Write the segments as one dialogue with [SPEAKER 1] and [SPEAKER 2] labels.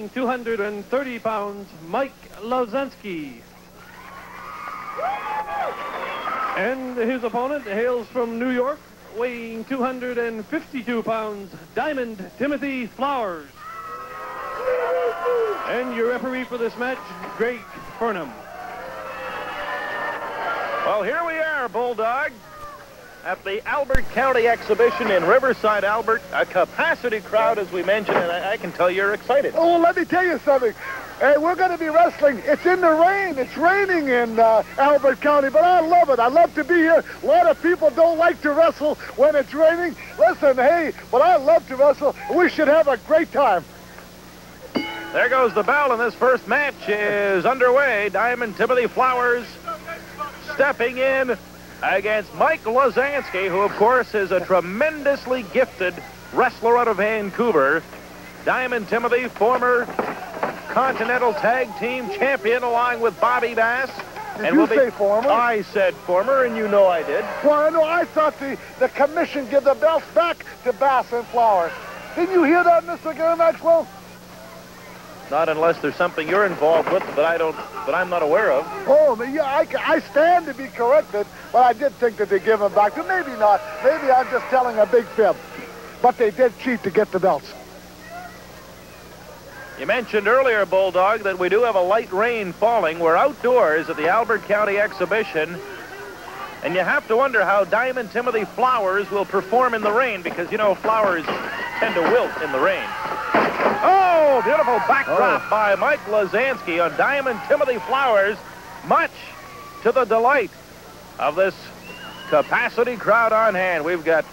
[SPEAKER 1] weighing 230 pounds, Mike Lozinski. And his opponent hails from New York, weighing 252 pounds, Diamond Timothy Flowers. And your referee for this match, Greg Furnham.
[SPEAKER 2] Well, here we are, Bulldog, at the Albert County exhibition in Riverside Albert. A capacity crowd, as we mentioned, and I can tell you're excited.
[SPEAKER 3] Oh, let me tell you something. Hey, we're going to be wrestling. It's in the rain. It's raining in Albert County, but I love it. I love to be here. A lot of people don't like to wrestle when it's raining. Listen, hey, but I love to wrestle. We should have a great time.
[SPEAKER 2] There goes the bell, and this first match is underway. Diamond Timothy Flowers stepping in against Mike Lozinski, who, of course, is a tremendously gifted wrestler out of Vancouver. Diamond Timothy, former Continental Tag Team champion, along with Bobby Bass.
[SPEAKER 3] Did you say former?
[SPEAKER 2] I said former, and you know I did.
[SPEAKER 3] Well, no, I thought the commission give the belts back to Bass and Flowers. Didn't you hear that, Mr. Gary Maxwell?
[SPEAKER 2] Not unless there's something you're involved with that I'm not aware of.
[SPEAKER 3] Oh, yeah, I stand to be corrected, but I did think that they give them back. But maybe not. Maybe I'm just telling a big fib. But they did cheat to get the belts.
[SPEAKER 2] You mentioned earlier, Bulldog, that we do have a light rain falling. We're outdoors at the Albert County exhibition, and you have to wonder how Diamond Timothy Flowers will perform in the rain, because, you know, flowers tend to wilt in the rain. Oh, beautiful backdrop by Mike Lozinski on Diamond Timothy Flowers, much to the delight of this capacity crowd on hand. We've got...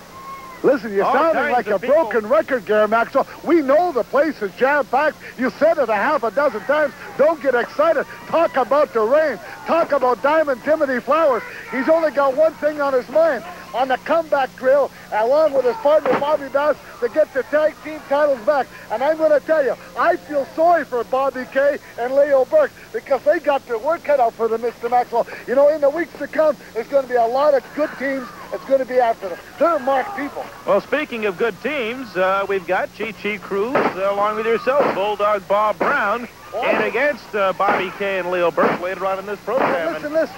[SPEAKER 3] Listen, you're sounding like a broken record, Gary Maxwell. We know the place is jam-packed. You said it a half a dozen times. Don't get excited. Talk about the rain. Talk about Diamond Timothy Flowers. He's only got one thing on his mind, on the comeback trail, along with his partner Bobby Bass, to get the tag team titles back. And I'm going to tell you, I feel sorry for Bobby Kay and Leo Burke, because they got their work cut out for them, Mr. Maxwell. You know, in the weeks to come, there's going to be a lot of good teams that's going to be after them. They're marked people.
[SPEAKER 2] Well, speaking of good teams, we've got Chi Cruz, along with yourself, Bulldog Bob Brown, and against Bobby Kay and Leo Burke later on in this program.
[SPEAKER 3] Listen.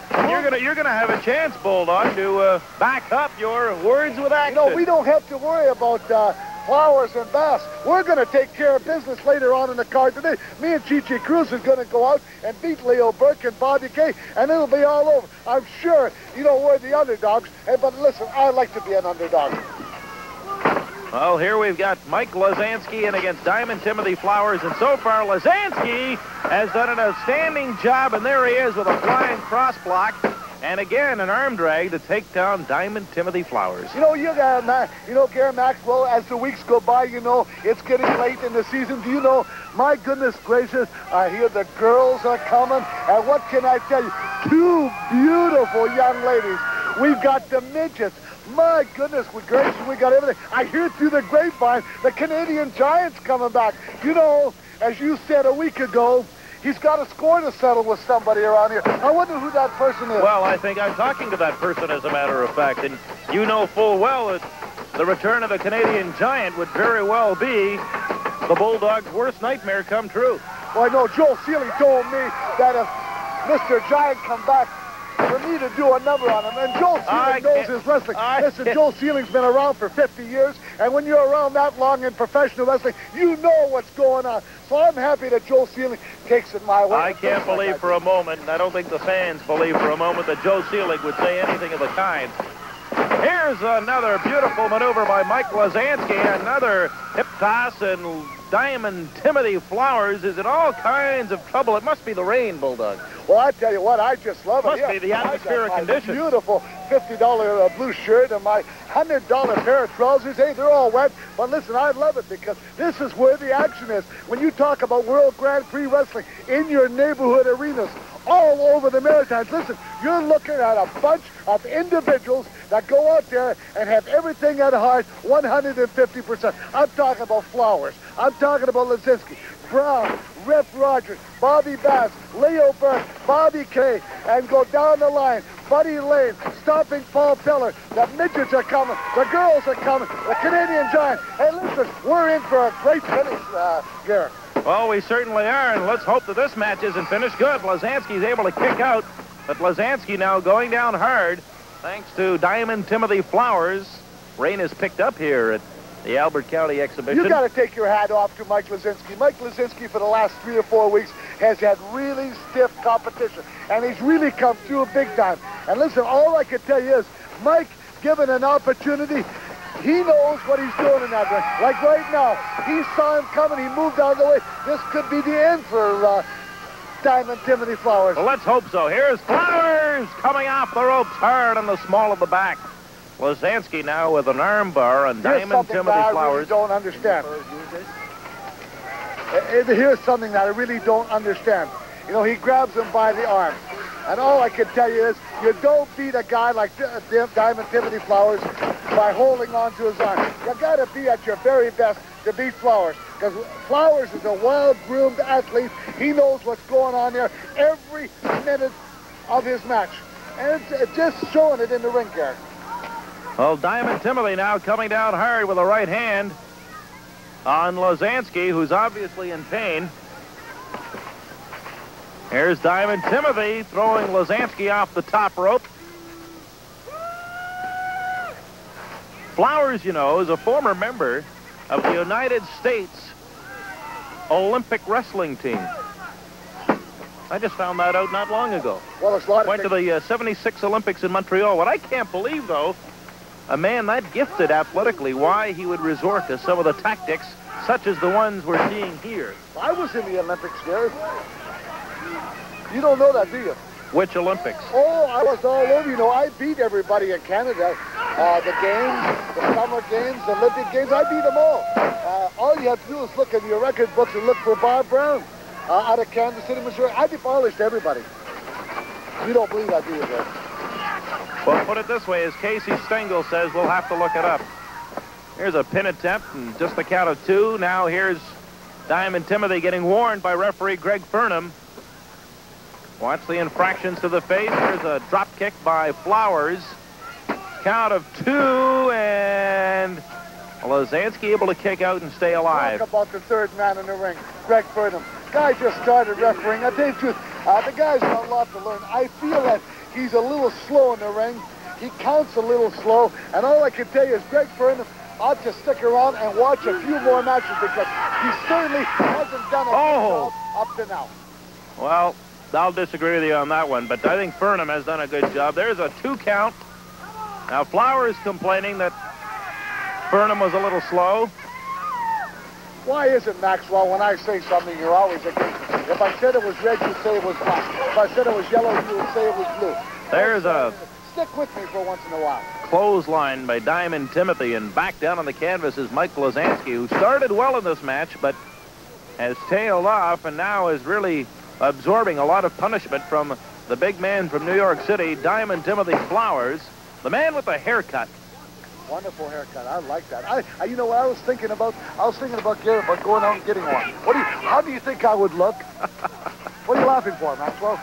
[SPEAKER 2] You're gonna have a chance, Bulldog, to back up your words with action.
[SPEAKER 3] You know, we don't have to worry about Flowers and Bass. We're going to take care of business later on in the card today. Me and Chi Cruz is going to go out and beat Leo Burke and Bobby Kay, and it'll be all over. I'm sure, you know, we're the underdogs, but listen, I like to be an underdog.
[SPEAKER 2] Well, here we've got Mike Lozinski in against Diamond Timothy Flowers, and so far Lozinski has done an outstanding job, and there he is with a flying cross block, and again an arm drag to take down Diamond Timothy Flowers.
[SPEAKER 3] You know, Gary Maxwell, as the weeks go by, you know, it's getting late in the season. Do you know, my goodness gracious, I hear the girls are coming, and what can I tell you? Two beautiful young ladies. We've got the midgets. My goodness gracious, we got everything. I hear through the grapevine the Canadian Giant's coming back. You know, as you said a week ago, he's got a score to settle with somebody around here. I wonder who that person is.
[SPEAKER 2] Well, I think I'm talking to that person, as a matter of fact, and you know full well that the return of the Canadian Giant would very well be the Bulldog's worst nightmare come true.
[SPEAKER 3] Well, I know Joel Sealing told me that if Mr. Giant come back, for me to do a number on him, and Joel Sealing knows his wrestling. Listen, Joel Sealing's been around for 50 years, and when you're around that long in professional wrestling, you know what's going on. So I'm happy that Joel Sealing takes it my way.
[SPEAKER 2] I can't believe for a moment, and I don't think the fans believe for a moment, that Joe Sealing would say anything of the kind. Here's another beautiful maneuver by Mike Lozinski, another hip toss, and Diamond Timothy Flowers is in all kinds of trouble. It must be the rain, Bulldog.
[SPEAKER 3] Well, I tell you what, I just love it.
[SPEAKER 2] Must be the atmospheric conditions.
[SPEAKER 3] Beautiful $50 blue shirt and my $100 pair of trousers. Hey, they're all wet. But listen, I love it because this is where the action is. When you talk about World Grand Prix Wrestling in your neighborhood arenas, all over the Maritimes. Listen, you're looking at a bunch of individuals that go out there and have everything at heart 150%. I'm talking about Flowers. I'm talking about Lozinski, Brown, Rip Rogers, Bobby Bass, Leo Burke, Bobby Kay, and go down the line. Buddy Lane, stopping Paul Peller. The midgets are coming. The girls are coming. The Canadian Giant. Hey, listen, we're in for a great finish, Garrett.
[SPEAKER 2] Well, we certainly are, and let's hope that this match isn't finished. Good. Lozinski's able to kick out, but Lozinski now going down hard thanks to Diamond Timothy Flowers. Rain is picked up here at the Albert County exhibition.
[SPEAKER 3] You got to take your hat off to Mike Lozinski. Mike Lozinski, for the last 3 or 4 weeks, has had really stiff competition, and he's really come through big time. And listen, all I can tell you is, Mike, given an opportunity, he knows what he's doing in that ring. Like right now, he saw him coming, he moved out of the way. This could be the end for Diamond Timothy Flowers.
[SPEAKER 2] Well, let's hope so. Here's Flowers coming off the ropes hard on the small of the back. Lozinski now with an arm bar on Diamond Timothy Flowers.
[SPEAKER 3] I really don't understand. Here's something that I really don't understand. You know, he grabs him by the arm. And all I can tell you is, you don't beat a guy like Diamond Timothy Flowers by holding on to his arm. You got to be at your very best to beat Flowers, because Flowers is a well-groomed athlete. He knows what's going on there every minute of his match. And it's just showing it in the ring there.
[SPEAKER 2] Well, Diamond Timothy now coming down hard with a right hand on Lozinski, who's obviously in pain. Here's Diamond Timothy throwing Lozinski off the top rope. Flowers, you know, is a former member of the United States Olympic wrestling team. I just found that out not long ago.
[SPEAKER 3] Well, it's a lot.
[SPEAKER 2] Went to the 76 Olympics in Montreal. What I can't believe, though, a man that gifted athletically, why he would resort to some of the tactics such as the ones we're seeing here.
[SPEAKER 3] I was in the Olympics, Gary. You don't know that, do you?
[SPEAKER 2] Which Olympics?
[SPEAKER 3] Oh, I was all over. You know, I beat everybody in Canada. The games, the summer games, the Olympic games, I beat them all. All you have to do is look in your record books and look for Bob Brown out of Kansas City, Missouri. I demolished everybody. You don't believe that, do you, Greg?
[SPEAKER 2] Well, put it this way, as Casey Stengel says, we'll have to look it up. Here's a pin attempt, and just the count of 2. Now here's Diamond Timothy getting warned by referee Greg Furnham. Watch the infractions to the face. Here's a drop kick by Flowers. Count of 2, and Lozinski able to kick out and stay alive.
[SPEAKER 3] Talk about the third man in the ring, Greg Furnham. Guy just started refereeing. I tell you the truth, the guy's got a lot to learn. I feel that he's a little slow in the ring. He counts a little slow, and all I can tell you is Greg Furnham ought to stick around and watch a few more matches, because he certainly hasn't done a good job up to now.
[SPEAKER 2] Well, I'll disagree with you on that one, but I think Furnham has done a good job. There's a 2 count. Now Flowers complaining that Furnham was a little slow.
[SPEAKER 3] Why is it, Maxwell, when I say something, you're always against it? If I said it was red, you'd say it was black. If I said it was yellow, you would say it was blue.
[SPEAKER 2] There's a
[SPEAKER 3] stick with me for once in a while.
[SPEAKER 2] Clothesline by Diamond Timothy, and back down on the canvas is Mike Lozinski, who started well in this match, but has tailed off and now is really absorbing a lot of punishment from the big man from New York City, Diamond Timothy Flowers, the man with the haircut.
[SPEAKER 3] Wonderful haircut. I like that. You know what I was thinking about? I was thinking about Gary, about going out and getting one. How do you think I would look? What are you laughing for, Maxwell?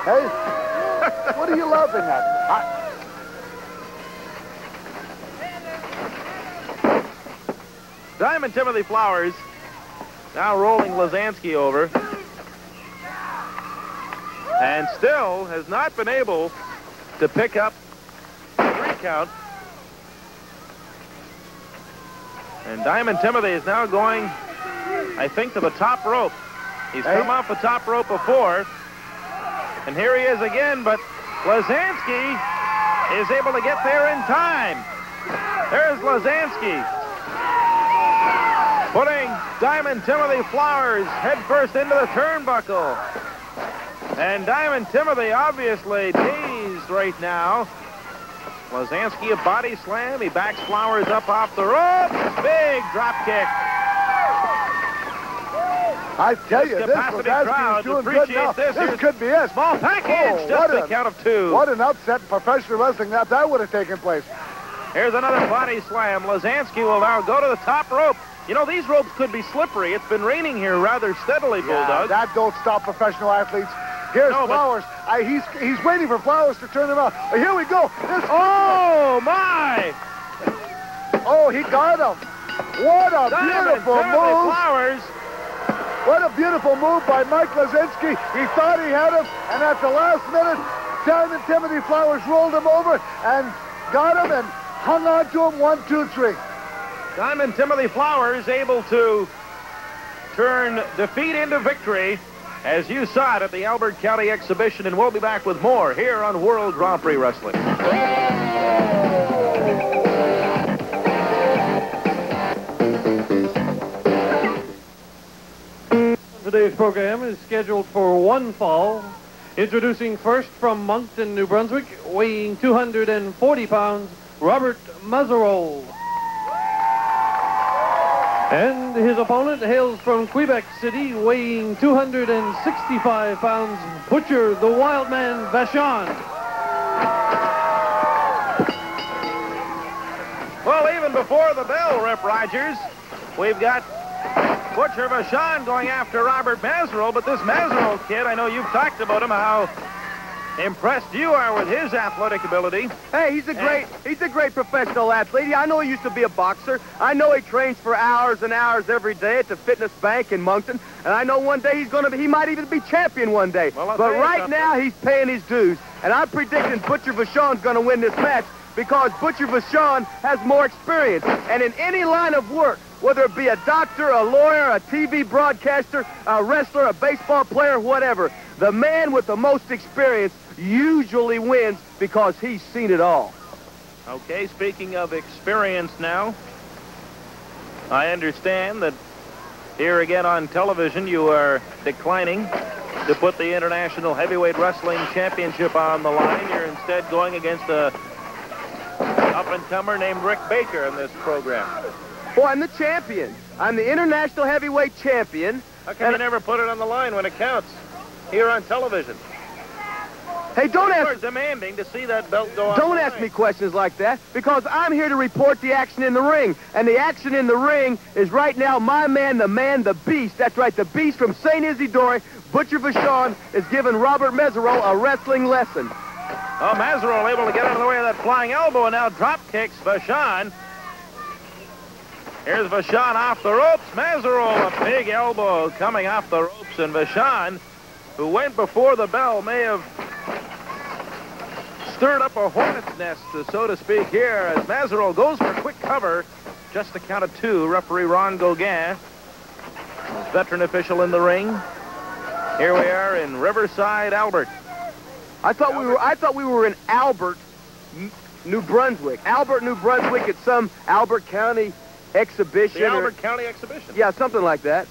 [SPEAKER 3] Hey, what are you laughing at?
[SPEAKER 2] Diamond Timothy Flowers now rolling Lozinski over, and still has not been able to pick up the 3 count. And Diamond Timothy is now going, I think, to the top rope. He's come off the top rope before, and here he is again, but Lozinski is able to get there in time. There's Lozinski putting Diamond Timothy Flowers headfirst into the turnbuckle. And Diamond Timothy obviously dazed right now. Lozinski a body slam. He backs Flowers up off the rope. Big drop kick.
[SPEAKER 3] I tell you, this
[SPEAKER 2] crowd
[SPEAKER 3] doing good now. This could be it.
[SPEAKER 2] Small package, just the count of 2.
[SPEAKER 3] What an upset in professional wrestling that would have taken place.
[SPEAKER 2] Here's another body slam. Lozinski will now go to the top rope. You know, these ropes could be slippery. It's been raining here rather steadily, Bulldog.
[SPEAKER 3] That don't stop professional athletes. Here's Flowers. He's waiting for Flowers to turn him out. Here we go.
[SPEAKER 2] Oh, my!
[SPEAKER 3] Oh, he got him. What a beautiful move.
[SPEAKER 2] Flowers.
[SPEAKER 3] What a beautiful move by Mike Lozinski. He thought he had him, and at the last minute, Diamond Timothy Flowers rolled him over and got him and hung on to him. 1, 2, 3.
[SPEAKER 2] Diamond Timothy Flowers able to turn defeat into victory, as you saw it at the Albert County Exhibition, and we'll be back with more here on World Grand Prix Wrestling.
[SPEAKER 1] Today's program is scheduled for one fall. Introducing first from Moncton, New Brunswick, weighing 240 pounds, Robert Mesirow. And his opponent hails from Quebec City, weighing 265 pounds, Butcher the Wildman Bashan.
[SPEAKER 2] Well, even before the bell, Rip Rogers, we've got Butcher Bashan going after Robert Mesirow, but this Mesirow kid, I know you've talked about him, how impressed you are with his athletic ability.
[SPEAKER 4] Hey, he's a great professional athlete. I know he used to be a boxer. I know he trains for hours and hours every day at the fitness bank in Moncton, and I know one day he might even be champion one day.
[SPEAKER 2] Well,
[SPEAKER 4] but right now he's paying his dues, and I'm predicting Butcher Bashan's going to win this match because Butcher Bashan has more experience, and in any line of work, whether it be a doctor, a lawyer, a TV broadcaster, a wrestler, a baseball player, whatever, the man with the most experience usually wins because he's seen it all.
[SPEAKER 2] Okay, speaking of experience now, I understand that here again on television you are declining to put the International Heavyweight Wrestling Championship on the line. You're instead going against a up-and-comer named Rick Baker in this program.
[SPEAKER 4] Well, I'm the champion. I'm the International Heavyweight Champion.
[SPEAKER 2] How come you never put it on the line when it counts here on television?
[SPEAKER 4] Hey, don't
[SPEAKER 2] You're demanding to see that belt go on.
[SPEAKER 4] Don't ask me questions like that, because I'm here to report the action in the ring. And the action in the ring is right now my man, the Beast. That's right, the Beast from St. Isidore, Butcher Bashan, is giving Robert Mesirow a wrestling lesson.
[SPEAKER 2] Oh, Mesirow able to get out of the way of that flying elbow, and now drop kicks Bashan. Here's Bashan off the ropes. Mesirow, a big elbow coming off the ropes, and Bashan, who went before the bell, may have stirred up a hornet's nest, so to speak, here as Mesirow goes for quick cover. Just a count of 2. Referee Ron Gauguin, veteran official in the ring. Here we are in Riverside Albert.
[SPEAKER 4] I thought we were in Albert, New Brunswick. Albert, New Brunswick at some Albert County exhibition.
[SPEAKER 2] The Albert County exhibition.
[SPEAKER 4] Yeah, something like that.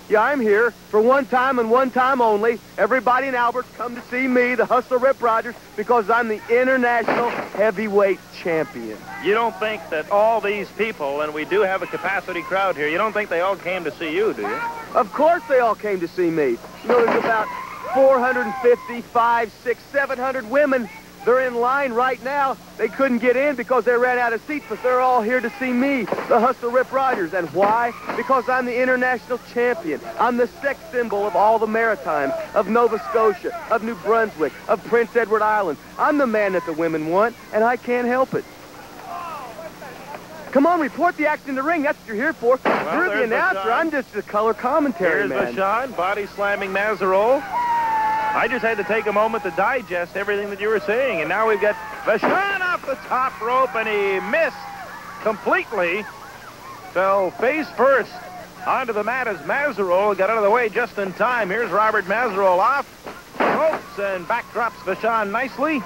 [SPEAKER 4] Yeah, I'm here for one time and one time only. Everybody in Albert come to see me, the Hustler Rip Rogers, because I'm the International Heavyweight Champion.
[SPEAKER 2] You don't think that all these people, and we do have a capacity crowd here, you don't think they all came to see you, do you?
[SPEAKER 4] Of course they all came to see me. You know, there's about 450, 500, 600, 700 women. They're in line right now. They couldn't get in because they ran out of seats, but they're all here to see me, the Hustler Rip Rogers. And why? Because I'm the international champion. I'm the sex symbol of all the Maritimes, of Nova Scotia, of New Brunswick, of Prince Edward Island. I'm the man that the women want, and I can't help it. Come on, report the action in the ring. That's what you're here for.
[SPEAKER 2] Well,
[SPEAKER 4] you're the announcer.
[SPEAKER 2] Bashan.
[SPEAKER 4] I'm just the color commentary man.
[SPEAKER 2] Here's Bashan, body slamming Mesirow. I just had to take a moment to digest everything that you were saying. And now we've got Bashan off the top rope, and he missed completely. Fell face first onto the mat as Mesirow got out of the way just in time. Here's Robert Mesirow off ropes and backdrops Bashan nicely.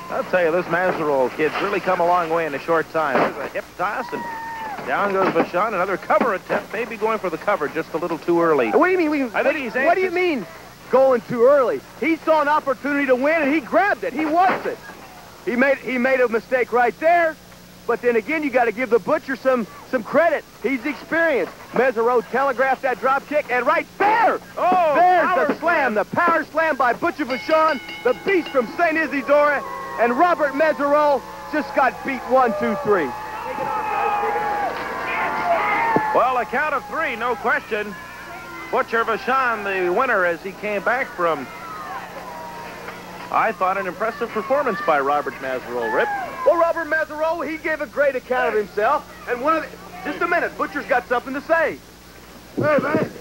[SPEAKER 2] I'll tell you, this Mesirow kid's really come a long way in a short time. There's a hip toss, and down goes Bashan. Another cover attempt, maybe going for the cover just a little too early.
[SPEAKER 4] What do you mean?
[SPEAKER 2] I think he's
[SPEAKER 4] what do you mean going too early? He saw an opportunity to win, and he grabbed it. He wants it. He made a mistake right there. But then again, you got to give the Butcher some credit. He's experienced. Mesirow telegraphed that drop kick, and right there, there's the slam, the power slam by Butcher Bashan, the Beast from St. Isidore, and Robert Mesirow just got beat 1, 2, 3.
[SPEAKER 2] Well, a count of 3, no question. Butcher Bashan, the winner, as he came back from, I thought, an impressive performance by Robert Mesirow, Rip.
[SPEAKER 4] Well, Robert Mesirow, he gave a great account of himself, and one of Just a minute. Butcher's got something to say.
[SPEAKER 3] Hey, man.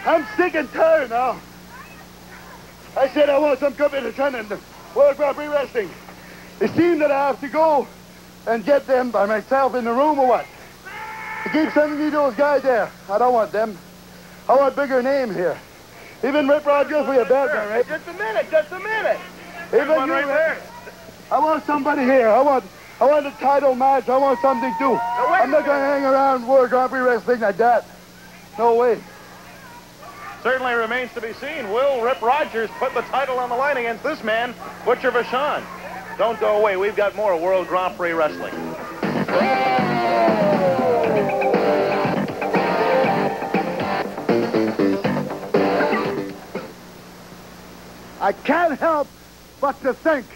[SPEAKER 3] I'm sick and tired now. I said I want some competition in the World Grand Prix Wrestling. It seems that I have to go and get them by myself in the room or what? I keep sending me those guys there. I don't want them. I want bigger name here. Even Rip Rogers, we a bad guy, right?
[SPEAKER 4] Just a minute. Just a minute.
[SPEAKER 3] Even
[SPEAKER 2] one
[SPEAKER 3] you,
[SPEAKER 2] right there.
[SPEAKER 3] I want somebody here. I want a title match. I want something too. I'm not going to hang around World Grand Prix Wrestling like that. No way.
[SPEAKER 2] Certainly remains to be seen. Will Rip Rogers put the title on the line against this man, Butcher Bashan? Don't go away. We've got more World Grand Prix Wrestling.
[SPEAKER 3] I can't help but to think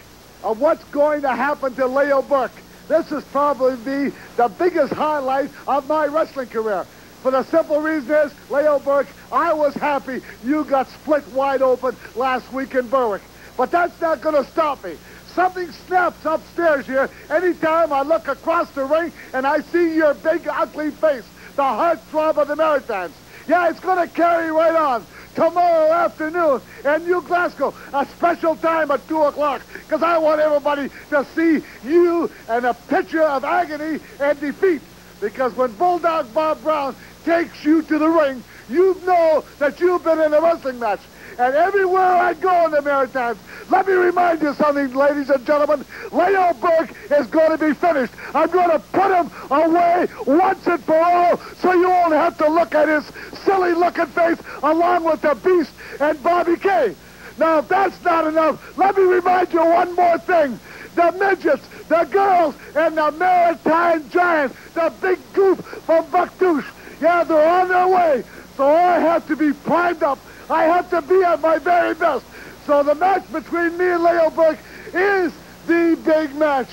[SPEAKER 3] of what's going to happen to Leo Burke. This is probably the biggest highlight of my wrestling career. For the simple reason is, Leo Burke, I was happy you got split wide open last week in Berwick. But that's not going to stop me. Something snaps upstairs here anytime I look across the ring and I see your big, ugly face, the heartthrob of the Maritimes. Yeah, it's going to carry right on. Tomorrow afternoon in New Glasgow, a special time at 2 o'clock, because I want everybody to see you and a picture of agony and defeat. Because when Bulldog Bob Brown takes you to the ring, you know that you've been in a wrestling match. And everywhere I go in the Maritimes, let me remind you something, ladies and gentlemen. Leo Burke is going to be finished. I'm going to put him away once and for all, so you won't have to look at his silly-looking face along with the Beast and Bobby Kay. Now, if that's not enough, let me remind you one more thing. The midgets, the girls, and the Maritime Giants, the big goof from Bucktouche. Yeah, they're on their way. So I have to be primed up. I have to be at my very best. So the match between me and Leo Burke is the big match.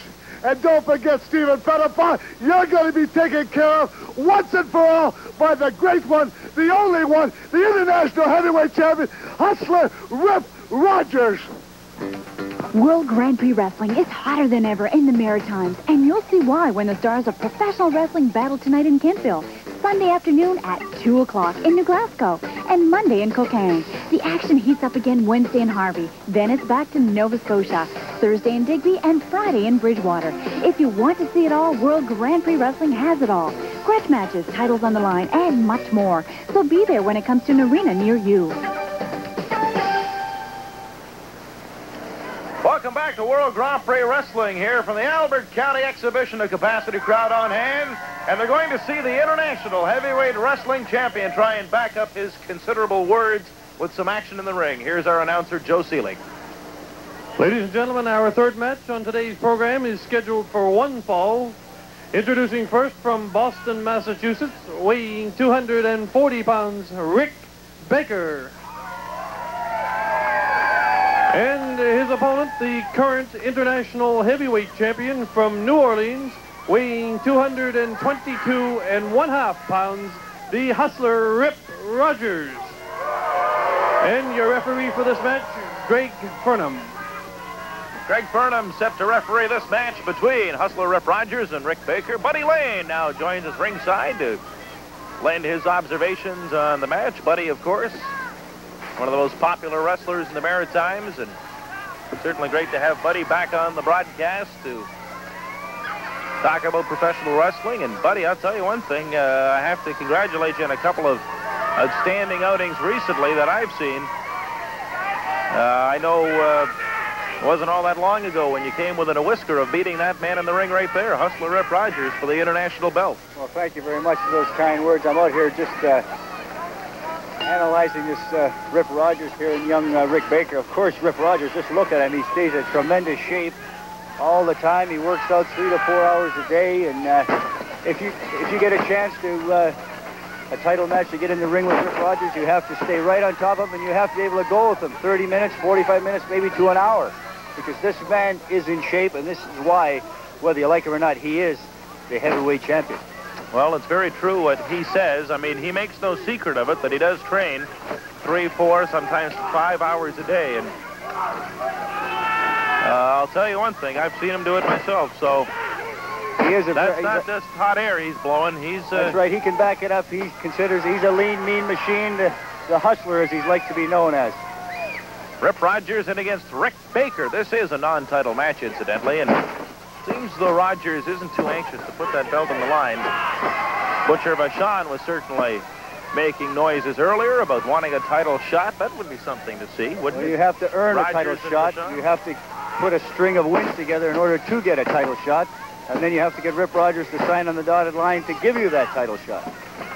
[SPEAKER 3] And don't forget, Stephen Pettiford, you're going to be taken care of once and for all by the great one, the only one, the International Heavyweight Champion, Hustler Rip Rogers.
[SPEAKER 5] World Grand Prix Wrestling is hotter than ever in the Maritimes, and you'll see why when the stars of professional wrestling battle tonight in Kentville, Sunday afternoon at 2 o'clock in New Glasgow, and Monday in Cocaine. The action heats up again Wednesday in Harvey. Then it's back to Nova Scotia, Thursday in Digby, and Friday in Bridgewater. If you want to see it all, World Grand Prix Wrestling has it all. Scratch matches, titles on the line, and much more. So be there when it comes to an arena near you.
[SPEAKER 2] Welcome back to World Grand Prix Wrestling here from the Albert County Exhibition. A capacity crowd on hand, and they're going to see the International Heavyweight Wrestling Champion try and back up his considerable words with some action in the ring. Here's our announcer, Joe Seelig.
[SPEAKER 1] Ladies and gentlemen, our third match on today's program is scheduled for one fall. Introducing first from Boston, Massachusetts, weighing 240 pounds, Rick Baker. And his opponent, the current international heavyweight champion from New Orleans, weighing 222.5 pounds, the Hustler Rip Rogers. And your referee for this match, Greg Furnham.
[SPEAKER 2] Greg Furnham set to referee this match between Hustler Rip Rogers and Rick Baker. Buddy Lane now joins us ringside to lend his observations on the match. Buddy, of course, one of the most popular wrestlers in the Maritimes, and certainly great to have Buddy back on the broadcast to talk about professional wrestling. And Buddy, I'll tell you one thing, I have to congratulate you on a couple of outstanding outings recently that I've seen. I know it wasn't all that long ago when you came within a whisker of beating that man in the ring right there, Hustler Rip Rogers, for the international belt.
[SPEAKER 6] Well, thank you very much for those kind words. I'm out here just analyzing this Rip Rogers here and young Rick Baker. Of course, Rip Rogers, just look at him. He stays in tremendous shape all the time. He works out 3 to 4 hours a day. And if you get a chance to a title match to get in the ring with Rip Rogers, you have to stay right on top of him, and you have to be able to go with him 30 minutes, 45 minutes, maybe to an hour. Because this man is in shape, and this is why, whether you like him or not, he is the heavyweight champion.
[SPEAKER 2] Well, it's very true what he says. I mean, he makes no secret of it that he does train 3, 4, sometimes 5 hours a day. And I'll tell you one thing, I've seen him do it myself. So
[SPEAKER 6] He is
[SPEAKER 2] That's not just hot air he's blowing.
[SPEAKER 6] That's right. He can back it up. He considers he's a lean, mean machine. The hustler, as he's like to be known as.
[SPEAKER 2] Rip Rogers in against Rick Baker. This is a non-title match, incidentally, and it seems though Rogers isn't too anxious to put that belt on the line. Butcher Bashan was certainly making noises earlier about wanting a title shot. That would be something to see, wouldn't
[SPEAKER 6] Well,
[SPEAKER 2] it?
[SPEAKER 6] you have to earn
[SPEAKER 2] Rogers
[SPEAKER 6] a title shot.
[SPEAKER 2] Bashan?
[SPEAKER 6] You have to put a string of wins together in order to get a title shot. And then you have to get Rip Rogers to sign on the dotted line to give you that title shot.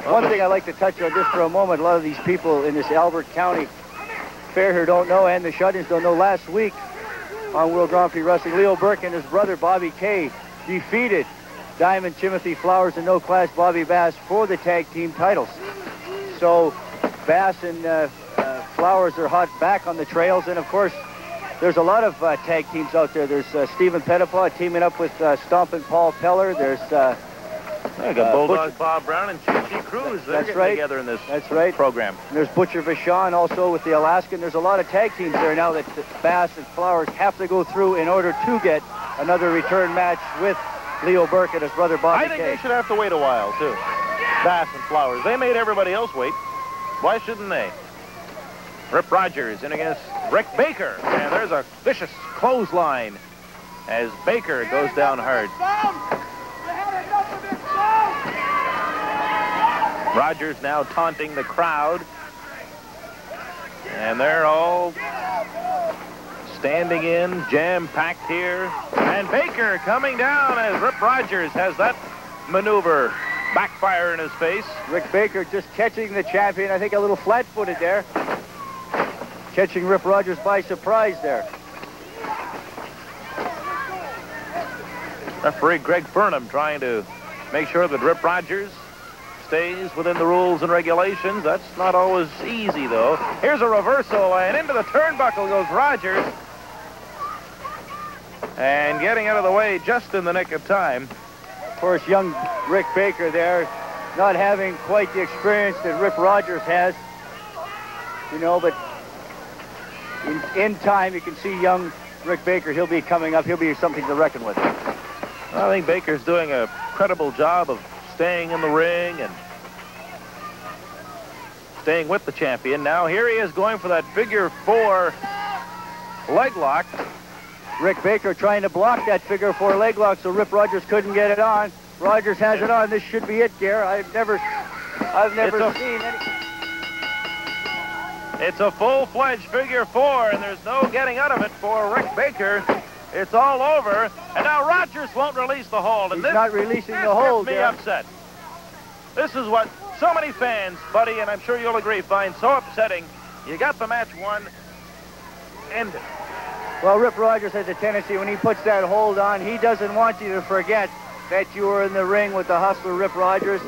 [SPEAKER 6] One thing I'd like to touch on just for a moment, a lot of these people in this Albert County fair here don't know, and the shut-ins don't know, last week on World Grand Prix Wrestling, Leo Burke and his brother Bobby Kay defeated Diamond Timothy Flowers and No Class Bobby Bass for the tag team titles. So Bass and Flowers are hot back on the trails, and of course there's a lot of tag teams out there. There's Stephen Pettipaw teaming up with Stompin' Paul Peller. There's
[SPEAKER 2] I got Bulldog Bob Brown and Chi-Chi Cruz. They're getting together in this program.
[SPEAKER 6] And there's Butcher Bashan also with the Alaskan. There's a lot of tag teams there now that Bass and Flowers have to go through in order to get another return match with Leo Burke and his brother Bobby
[SPEAKER 2] I think
[SPEAKER 6] Kay.
[SPEAKER 2] they should have to wait a while, too. Bass and Flowers. They made everybody else wait. Why shouldn't they? Rip Rogers in against Rick Baker. And there's a vicious clothesline as Baker goes down hard. Rogers now taunting the crowd. And they're all standing in, jam-packed here. And Baker coming down as Rip Rogers has that maneuver backfire in his face.
[SPEAKER 6] Rick Baker just catching the champion, I think a little flat-footed there. Catching Rip Rogers by surprise there.
[SPEAKER 2] Referee Greg Burnham trying to make sure that Rip Rogers stays within the rules and regulations. That's not always easy, though. Here's a reversal, and into the turnbuckle goes Rogers. And getting out of the way just in the nick of time.
[SPEAKER 6] Of course, young Rick Baker there, not having quite the experience that Rip Rogers has. You know, but in time, you can see young Rick Baker. He'll be coming up. He'll be something to reckon with.
[SPEAKER 2] I think Baker's doing a credible job of staying in the ring and staying with the champion. Now here he is going for that figure 4 leg lock.
[SPEAKER 6] Rick Baker trying to block that figure 4 leg lock so Rip Rogers couldn't get it on. Rogers has it on. This should be it, Gare. I've never seen any.
[SPEAKER 2] It's a full-fledged figure 4, and there's no getting out of it for Rick Baker. It's all over, and now Rogers won't release the hold. And
[SPEAKER 6] He's not releasing the hold.
[SPEAKER 2] This gets me upset. This is what so many fans, Buddy, and I'm sure you'll agree, find so upsetting. You got the match won. End it.
[SPEAKER 6] Well, Rip Rogers has a tendency when he puts that hold on, he doesn't want you to forget that you were in the ring with the hustler Rip Rogers,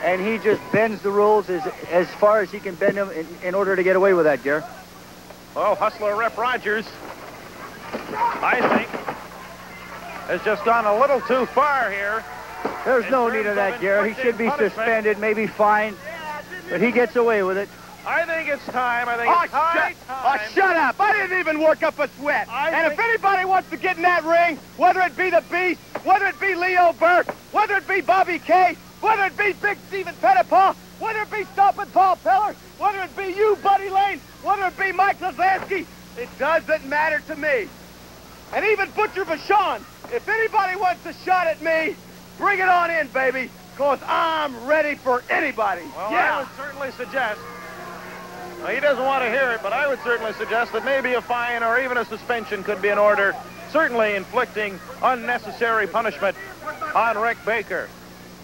[SPEAKER 6] and he just bends the rules as far as he can bend them in order to get away with that, Gare.
[SPEAKER 2] Well, hustler Rip Rogers, I think, has just gone a little too far here.
[SPEAKER 6] There's no need of that, Gare. He should be suspended, maybe fined, but he gets away with it.
[SPEAKER 2] I think it's time. I think it's time.
[SPEAKER 7] Oh, shut up. I didn't even work up a sweat. And if anybody wants to get in that ring, whether it be the Beast, whether it be Leo Burke, whether it be Bobby Kay, whether it be Big Stephen Pettipaw, whether it be Stompin' Paul Peller, whether it be you, Buddy Lane, whether it be Mike Lozinski, it doesn't matter to me. And even Butcher Bashan, if anybody wants a shot at me, bring it on in, baby, because I'm ready for anybody.
[SPEAKER 2] Well,
[SPEAKER 7] yeah.
[SPEAKER 2] I would certainly suggest, well, he doesn't want to hear it, but I would certainly suggest that maybe a fine or even a suspension could be in order, certainly inflicting unnecessary punishment on Rick Baker.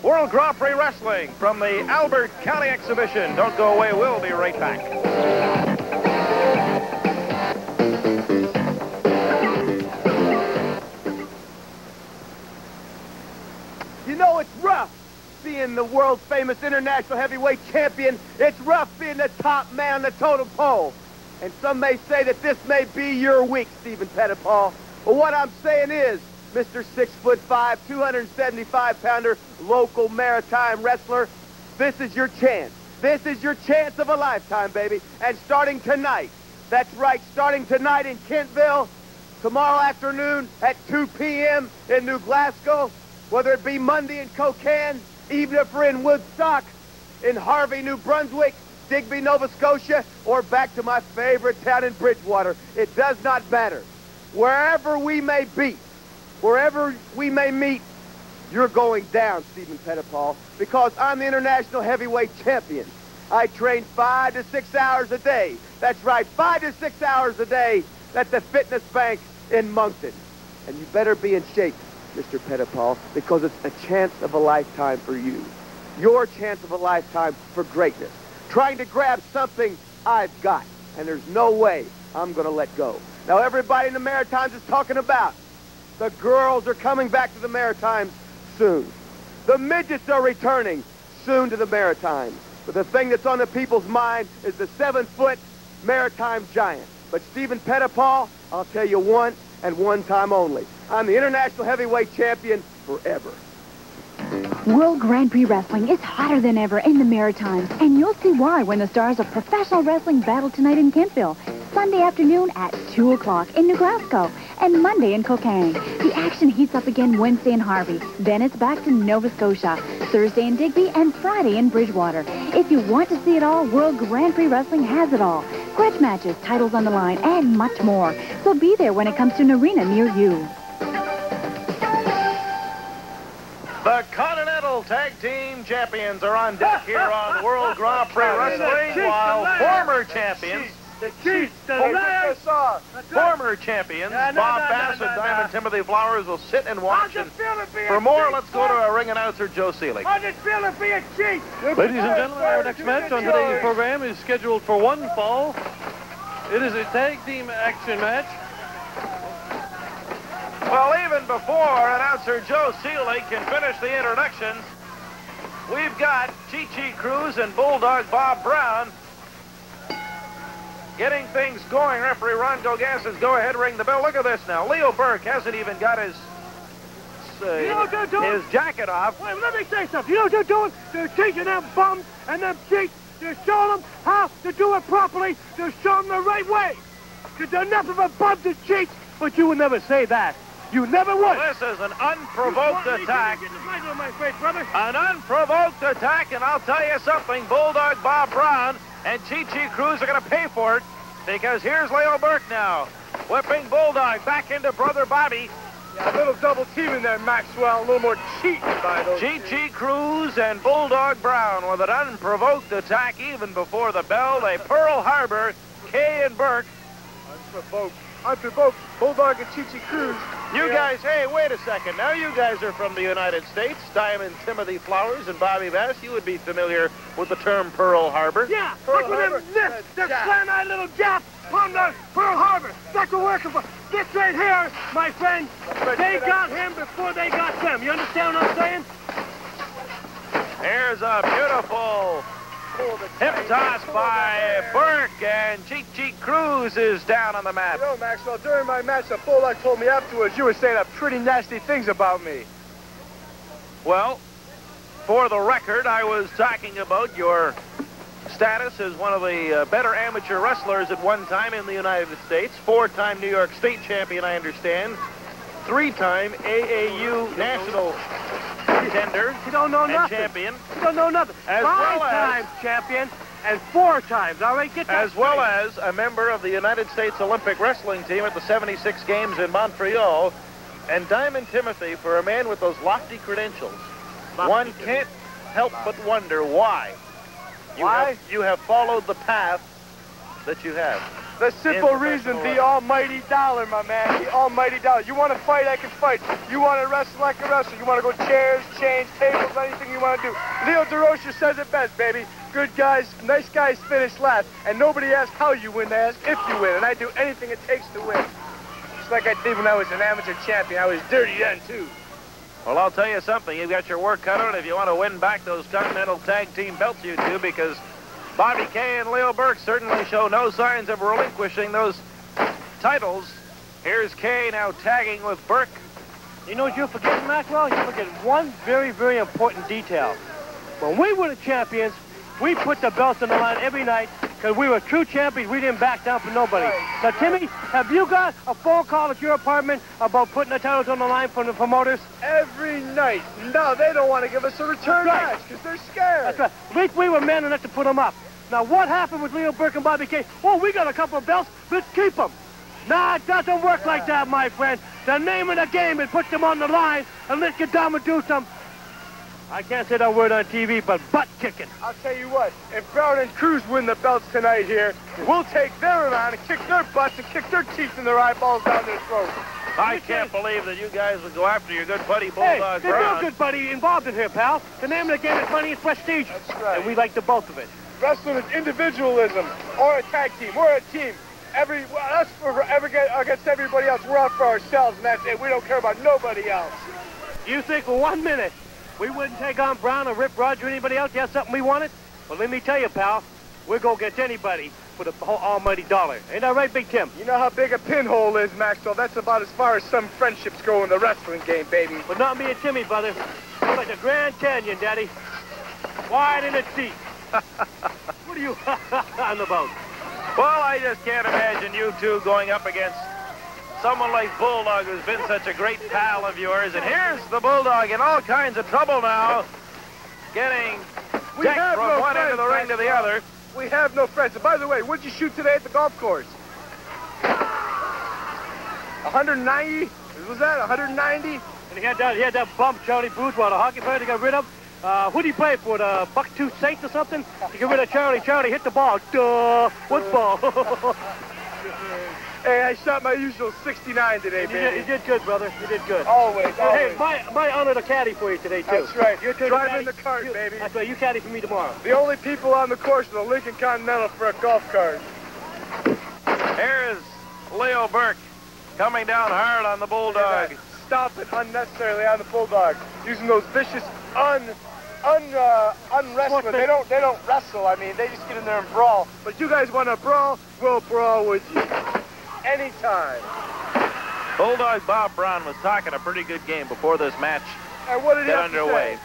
[SPEAKER 2] World Grand Prix Wrestling from the Albert County Exhibition. Don't go away, we'll be right back.
[SPEAKER 7] You know, it's rough being the world-famous international heavyweight champion. It's rough being the top man on the totem pole. And some may say that this may be your week, Stephen Pettipaw. But what I'm saying is, Mr. 6'5", 275-pounder, local maritime wrestler, this is your chance. This is your chance of a lifetime, baby. And starting tonight, that's right, starting tonight in Kentville, tomorrow afternoon at 2 p.m. in New Glasgow,
[SPEAKER 4] whether it be Monday in Spokane, even if we're in Woodstock, in Harvey, New Brunswick, Digby, Nova Scotia, or back to my favorite town in Bridgewater. It does not matter. Wherever we may be, wherever we may meet, you're going down, Stephen Pettipaul, because I'm the international heavyweight champion. I train 5 to 6 hours a day. That's right, 5 to 6 hours a day at the Fitness Bank in Moncton. And you better be in shape, Mr. Pettipaul, because it's a chance of a lifetime for you. Your chance of a lifetime for greatness. Trying to grab something I've got, and there's no way I'm going to let go. Now, everybody in the Maritimes is talking about the girls are coming back to the Maritimes soon. The midgets are returning soon to the Maritimes. But the thing that's on the people's mind is the 7-foot maritime giant. But Stephen Pettipaul, I'll tell you once and one time only. I'm the international heavyweight champion forever.
[SPEAKER 5] World Grand Prix Wrestling is hotter than ever in the Maritimes, and you'll see why when the stars of professional wrestling battle tonight in Kentville, Sunday afternoon at 2 o'clock in New Glasgow, and Monday in Spokane. The action heats up again Wednesday in Harvey, then it's back to Nova Scotia, Thursday in Digby, and Friday in Bridgewater. If you want to see it all, World Grand Prix Wrestling has it all. Grudge matches, titles on the line, and much more. So be there when it comes to an arena near you.
[SPEAKER 2] The Continental Tag Team Champions are on deck here on World Grand Prix Wrestling, while former champions, former champions, Bob Bass and Diamond Timothy Flowers will sit and watch. And for more, let's go to our ring announcer, Joe Seelig.
[SPEAKER 1] Ladies and gentlemen, our next match on today's program is scheduled for one fall. It is a tag team action match.
[SPEAKER 2] Well, even before announcer Joe Seelig can finish the introductions, we've got Chi-Chi Cruz and Bulldog Bob Brown getting things going. Referee Ron Gogas says, go ahead, ring the bell. Look at this now. Leo Burke hasn't even got his jacket off.
[SPEAKER 7] Wait, let me say something. You know what they're doing? They're teaching them bums and them cheats. They're showing them how to do it properly. They're showing them the right way. Because they're nothing but bums and cheats, but you would never say that. You never would.
[SPEAKER 2] Well, this is an unprovoked attack. An unprovoked attack, and I'll tell you something. Bulldog Bob Brown and Chi-Chi Cruz are going to pay for it, because here's Leo Burke now, whipping Bulldog back into Brother Bobby.
[SPEAKER 7] Yeah, a little double team in there, Maxwell. A little more cheating by those.
[SPEAKER 2] Chi-Chi Cruz and Bulldog Brown with an unprovoked attack even before the bell. They Pearl Harbor Kay and Burke.
[SPEAKER 7] Unprovoked. Bulldog and Chi-Chi Cruz.
[SPEAKER 2] You guys, hey, wait a second. Now you guys are from the United States. Diamond Timothy Flowers and Bobby Bass. You would be familiar with the term Pearl Harbor.
[SPEAKER 7] Yeah, look at them this. They're slant-eyed little jap on the Pearl Harbor. That's what we're working for. This right here, my friend, they got him before they got them. You understand what I'm saying?
[SPEAKER 2] Here's a beautiful hip toss by Burke, and Chi-Chi Cruz is down on the mat.
[SPEAKER 7] You know, Maxwell, during my match, the Bulldog told me afterwards you were saying pretty nasty things about me.
[SPEAKER 2] Well, for the record, I was talking about your status as one of the better amateur wrestlers at one time in the United States. 4-time New York State champion, I understand. 3-time AAU national contender.
[SPEAKER 7] You don't know nothing.
[SPEAKER 2] Champion.
[SPEAKER 7] You don't know nothing.
[SPEAKER 2] As
[SPEAKER 7] 5
[SPEAKER 2] well as
[SPEAKER 7] times champion and 4 times. All right, get that
[SPEAKER 2] as well as a member of the United States Olympic wrestling team at the 76 Games in Montreal. And Diamond Timothy, for a man with those lofty credentials, one can't help but wonder why. You have followed the path that you have.
[SPEAKER 7] The simple reason, the almighty dollar, my man, the almighty dollar. You want to fight, I can fight. You want to wrestle, I can wrestle. You want to go chairs, chains, tables, anything you want to do. Leo DeRocha says it best, baby. Good guys, nice guys finish last. And nobody asks how you win, they ask if you win. And I do anything it takes to win. Just like I did when I was an amateur champion. I was dirty then, too.
[SPEAKER 2] Well, I'll tell you something. You've got your work cut out if you want to win back those Continental Tag Team belts, you do, because Bobby Kay and Leo Burke certainly show no signs of relinquishing those titles. Here's Kay now tagging with Burke.
[SPEAKER 7] You know what you're forgetting, Maxwell? You're forgetting one very, very important detail. When we were the champions, we put the belts on the line every night,
[SPEAKER 8] Because we were true champions. We didn't back down for nobody. Now, Timmy, have you got a phone call at your apartment about putting the titles on the line from the promoters?
[SPEAKER 7] Every night. No, they don't want to give us a return match because they're scared.
[SPEAKER 8] That's right. At least we were man enough to put them up. Now, what happened with Leo Burke and Bobby Kay? Oh, we got a couple of belts. Let's keep them. Nah, it doesn't work like that, my friend. The name of the game is put them on the line and let's get down and do some. I can't say that word on TV, but butt kicking.
[SPEAKER 7] I'll tell you what, if Brown and Cruz win the belts tonight here, we'll take them around and kick their butts and kick their teeth and their eyeballs down their throats.
[SPEAKER 2] I can't believe that you guys would go after your good buddy Bulldog
[SPEAKER 8] Brown. There's no good buddy involved in here, pal. The name of the game is money and prestige.
[SPEAKER 7] That's right.
[SPEAKER 8] And we like the both of it.
[SPEAKER 7] Wrestling is individualism or a tag team. We're a team. Us against everybody else. We're out for ourselves, and that's it. We don't care about nobody else.
[SPEAKER 8] You think for 1 minute we wouldn't take on Brown or Rip Roger or anybody else? You have something we wanted? Well, let me tell you, pal, we'll go get anybody for the whole almighty dollar. Ain't that right, Big Tim?
[SPEAKER 7] You know how big a pinhole is, Maxwell? That's about as far as some friendships go in the wrestling game, baby.
[SPEAKER 8] But not me and Timmy, brother. We're like the Grand Canyon, Daddy. Wide and it's deep. What are you on about?
[SPEAKER 2] Well, I just can't imagine you two going up against someone like Bulldog, who's been such a great pal of yours. And here's the Bulldog in all kinds of trouble now, getting decked from one end of the ring to the other.
[SPEAKER 7] We have no friends. And by the way, what'd you shoot today at the golf course? 190? Was that 190?
[SPEAKER 8] And he had that bump, Charlie Booth, while the hockey player they got rid of. Who did he play for? The Bucktooth Saints or something? To get rid of Charlie. Charlie hit the ball. Duh. What ball?
[SPEAKER 7] Hey, I shot my usual 69 today, baby.
[SPEAKER 8] You did good, brother. You did good.
[SPEAKER 7] Always.
[SPEAKER 8] Hey, my honor to caddy for you today, too.
[SPEAKER 7] That's right. You're driving the cart, baby.
[SPEAKER 8] That's right. You caddy for me tomorrow.
[SPEAKER 7] The only people on the course are the Lincoln Continental for a golf cart.
[SPEAKER 2] Here's Leo Burke coming down hard on the Bulldog.
[SPEAKER 7] Stomping unnecessarily on the Bulldog, using those vicious unwrestling. They don't wrestle. I mean, they just get in there and brawl. But you guys want to brawl? We'll brawl with you. Anytime.
[SPEAKER 2] Bulldog Bob Brown was talking a pretty good game before this match
[SPEAKER 7] and what did he
[SPEAKER 2] got
[SPEAKER 7] have to
[SPEAKER 2] underway.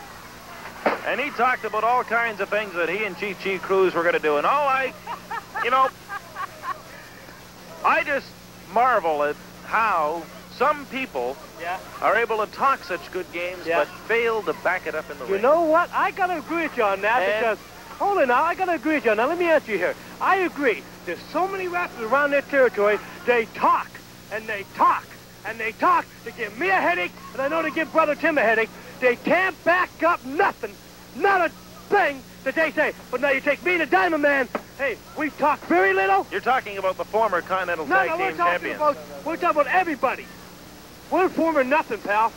[SPEAKER 7] say?
[SPEAKER 2] And he talked about all kinds of things that he and Chi Cruz were going to do. And I just marvel at how some people are able to talk such good games but fail to back it up in the ring.
[SPEAKER 8] You know what? I got to agree with you on that because, hold on now, I got to agree with you on that. Let me answer you here. I agree. There's so many wrestlers around their territory, they talk, and they talk, and they talk to give me a headache, and I know to give Brother Tim a headache. They can't back up nothing, not a thing that they say. But now you take me, the Diamond Man. Hey, we talk very little.
[SPEAKER 2] You're talking about the former Continental Tag Team champions.
[SPEAKER 8] We're talking about everybody. We're former nothing, pal.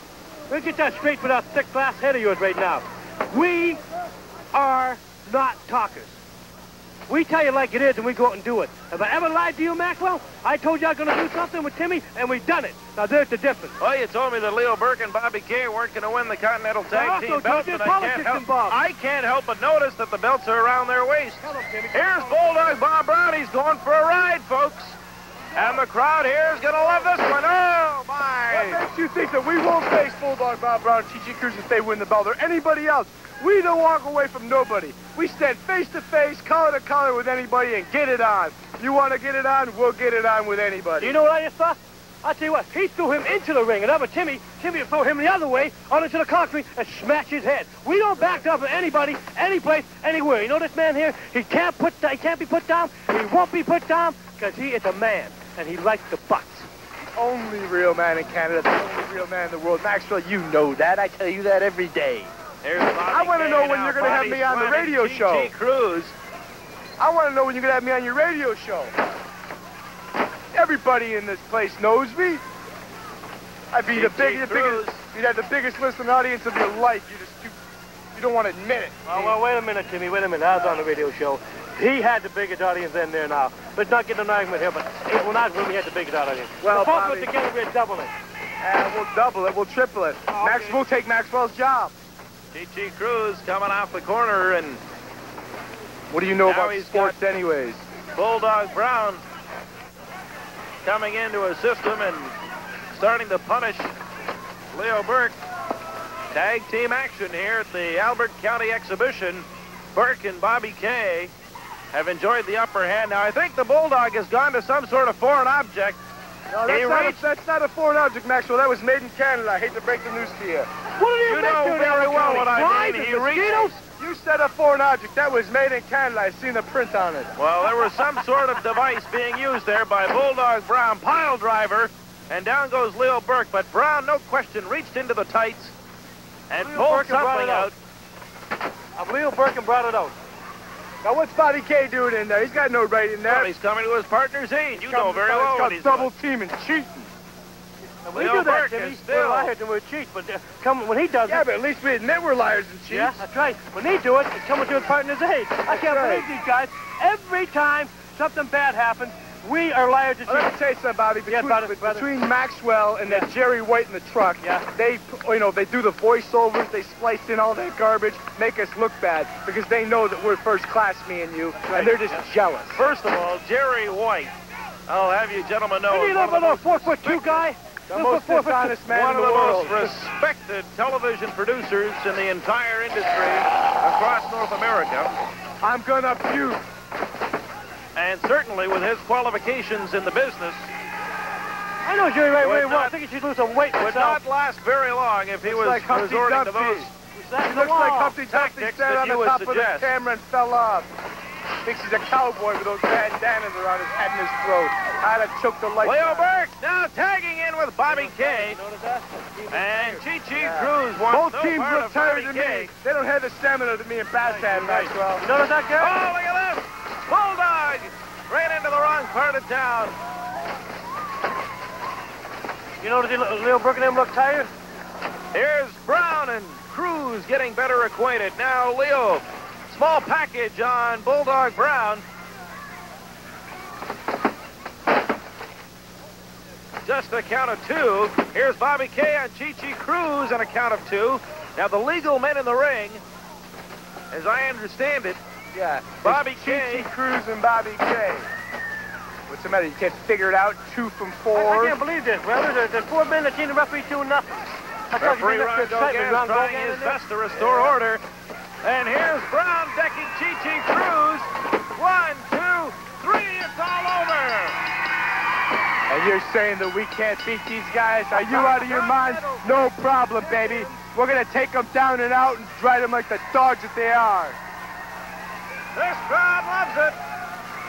[SPEAKER 8] Let's get that straight with that thick glass head of yours right now. We are not talkers. We tell you like it is, and we go out and do it. Have I ever lied to you, Maxwell? I told you I was going to do something with Timmy, and we've done it. Now, there's the difference.
[SPEAKER 2] Well, you told me that Leo Burke and Bobby Kay weren't going to win the Continental Tag Team belts, and I can't help but notice that the belts are around their waist. Here's Bulldog Bob Brown. He's going for a ride, folks. And the crowd here is going to love this one. Oh, my.
[SPEAKER 7] What makes you think that we won't face Bulldog Bob Brown and Chi Cruz if they win the belt or anybody else? We don't walk away from nobody. We stand face to face, collar to collar with anybody and get it on. You want to get it on, we'll get it on with anybody.
[SPEAKER 8] You know what I just thought? I'll tell you what, he threw him into the ring, and over Timmy would throw him the other way, on into the concrete, and smash his head. We don't back down for anybody, any place, anywhere. You know this man here? He can't be put down. He won't be put down because he is a man, and he likes the butts.
[SPEAKER 7] The only real man in Canada, the only real man in the world. Maxwell, you know that. I tell you that every day. I want to know when you're going to have me on the radio show.
[SPEAKER 2] Cruz.
[SPEAKER 7] I want to know when you're going to have me on your radio show. Everybody in this place knows me. I'd be you'd have the biggest listening audience of your life. You don't want to admit it.
[SPEAKER 8] Well, wait a minute, Timmy. Wait a minute. I was on the radio show. He had the biggest audience in there now. Let's not get an argument here, but when I was when we had the biggest audience.
[SPEAKER 7] Well,
[SPEAKER 8] both put together, we're doubling it.
[SPEAKER 7] We'll double it. We'll triple it.
[SPEAKER 8] Okay.
[SPEAKER 7] We'll take Maxwell's job.
[SPEAKER 2] Chi Cruz coming off the corner, and
[SPEAKER 7] what do you know about sports anyways?
[SPEAKER 2] Bulldog Brown coming into a system and starting to punish Leo Burke. Tag team action here at the Albert County Exhibition. Burke and Bobby Kay have enjoyed the upper hand. Now, I think the Bulldog has gone to some sort of foreign object.
[SPEAKER 7] No, that's not a foreign object, Maxwell. That was made in Canada. I hate to break the news to you.
[SPEAKER 8] What do you
[SPEAKER 2] know very well what I mean. He reached.
[SPEAKER 7] You said a foreign object. That was made in Canada. I seen the print on it.
[SPEAKER 2] Well, there was some sort of device being used there by Bulldog Brown, pile driver, and down goes Leo Burke. But Brown, no question, reached into the tights and pulled something out.
[SPEAKER 8] Leo Burke brought it out.
[SPEAKER 7] Now, what's Bobby K doing in there? He's got no right in there.
[SPEAKER 2] Well, he's coming to his partner's aid. You know very well what he's
[SPEAKER 7] double teaming, cheating.
[SPEAKER 8] We do that, Jimmy. We're liars and we're cheats, but when he does it...
[SPEAKER 7] Yeah, but at least we admit we're liars and cheats.
[SPEAKER 8] Yeah, that's right. When they do it, it's coming to his partner's aid. I can't believe these guys. Every time something bad happens, we are liars and cheats.
[SPEAKER 7] Let me tell you something, Bobby. Between Maxwell and that Jerry White in the truck, they do the voiceovers, they splice in all that garbage, make us look bad, because they know that we're first class, me and you, and they're just jealous.
[SPEAKER 2] First of all, Jerry White, I'll have you gentlemen know...
[SPEAKER 8] Isn't he a little 4'2" guy?
[SPEAKER 7] The most dishonest man
[SPEAKER 2] one
[SPEAKER 7] in the world.
[SPEAKER 2] One of the most respected television producers in the entire industry across North America.
[SPEAKER 7] I'm gonna puke.
[SPEAKER 2] And certainly with his qualifications in the business...
[SPEAKER 8] I know Jerry White very well. I think he should lose some weight.
[SPEAKER 2] Would not last very long if he was
[SPEAKER 7] like
[SPEAKER 2] resorting to those...
[SPEAKER 7] He looks like Humpty Dumpty sat on the top of the camera and fell off. Thinks he's a cowboy with those bandanas around his head and his throat. I'd have choked the life
[SPEAKER 2] Leo
[SPEAKER 7] out.
[SPEAKER 2] Burke now tagging in with Bobby K. And Chi-Chi Cruz wants
[SPEAKER 7] both teams look tired to me. They don't have the stamina that me and Bashan, Maxwell.
[SPEAKER 8] You notice that, Gary?
[SPEAKER 2] Oh, look at this! Bulldog ran into the wrong part of town.
[SPEAKER 8] You notice Leo Burke and them look tired?
[SPEAKER 2] Here's Brown and Cruz getting better acquainted. Now Leo, small package on Bulldog Brown. Just a count of 2. Here's Bobby K on Chi-Chi Cruz on a count of 2. Now the legal men in the ring, as I understand it, Bobby K,
[SPEAKER 7] Chi-Chi Cruz and Bobby K. What's the matter? You can't figure it out? 2 from 4.
[SPEAKER 8] I can't believe this, brother. There's 4 men that team the referee 2-0.
[SPEAKER 2] Referee Ron Dogan trying his best to restore order. And here's Brown decking Chi-Chi Cruz. 1, 2, 3, it's all over.
[SPEAKER 7] And you're saying that we can't beat these guys? Are you out of your mind? No problem, baby. We're going to take them down and out and dry them like the dogs that they are.
[SPEAKER 2] This crowd loves it.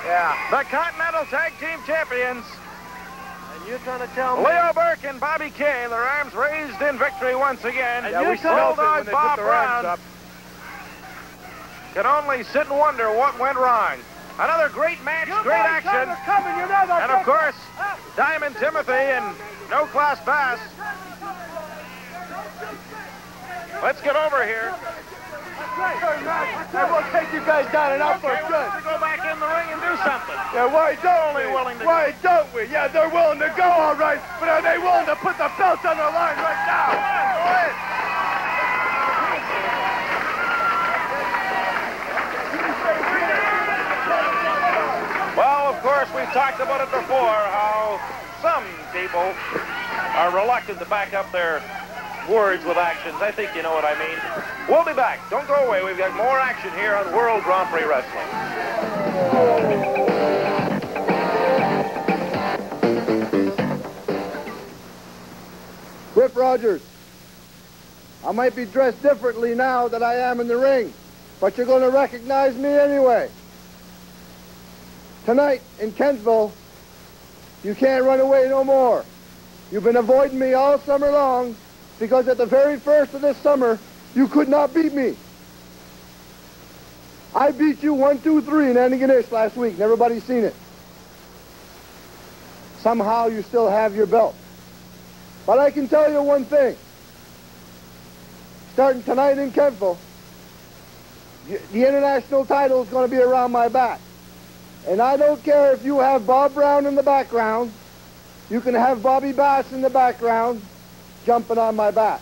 [SPEAKER 7] Yeah.
[SPEAKER 2] The Continental Tag Team Champions.
[SPEAKER 8] And you're trying to tell me...
[SPEAKER 2] Leo Burke and Bobby K, their arms raised in victory once again.
[SPEAKER 7] Yeah, we smelled it when they
[SPEAKER 2] Bob
[SPEAKER 7] put their arms
[SPEAKER 2] Brown
[SPEAKER 7] up.
[SPEAKER 2] Can only sit and wonder what went wrong. Another great match, great action. And of course, Diamond Timothy and No Class Bass. Let's get over here.
[SPEAKER 7] I will take you guys down and out for good.
[SPEAKER 2] To go back in the ring and do something.
[SPEAKER 7] Yeah, why don't we? Yeah, they're willing to go, all right, but are they willing to put the belts on the line right now? Go ahead.
[SPEAKER 2] Well, of course, we've talked about it before, how some people are reluctant to back up their words with actions. I think you know what I mean. We'll be back. Don't go away. We've got more action here on World Grand Prix Wrestling.
[SPEAKER 3] Rip Rogers, I might be dressed differently now that I am in the ring, but you're going to recognize me anyway. Tonight in Kentville, you can't run away no more. You've been avoiding me all summer long because at the very first of this summer, you could not beat me. I beat you 1, 2, 3 in Antigonish last week, and everybody's seen it. Somehow you still have your belt. But I can tell you one thing. Starting tonight in Kentville, the international title is going to be around my back. And I don't care if you have Bob Brown in the background. You can have Bobby Bass in the background jumping on my back.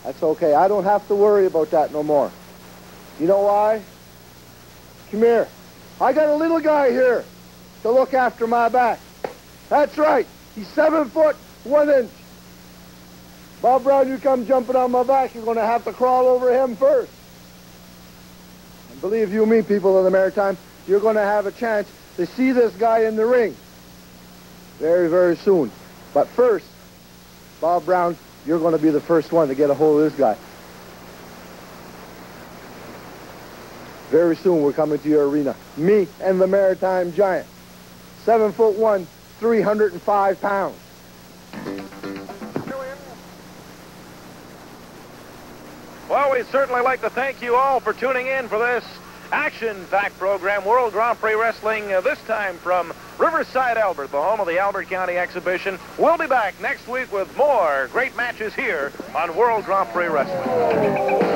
[SPEAKER 3] That's okay. I don't have to worry about that no more. You know why? Come here. I got a little guy here to look after my back. That's right. He's 7 foot 1 inch. Bob Brown, you come jumping on my back, you're going to have to crawl over him first. And Believe you me, people of the Maritime, you're going to have a chance to see this guy in the ring very, very soon. But first, Bob Brown, you're going to be the first one to get a hold of this guy. Very soon, we're coming to your arena. Me and the Maritime Giant. 7'1", 305 pounds.
[SPEAKER 2] Well, we'd certainly like to thank you all for tuning in for this action-packed program, World Grand Prix Wrestling, this time from Riverside Albert, the home of the Albert County Exhibition. We'll be back next week with more great matches here on World Grand Prix Wrestling.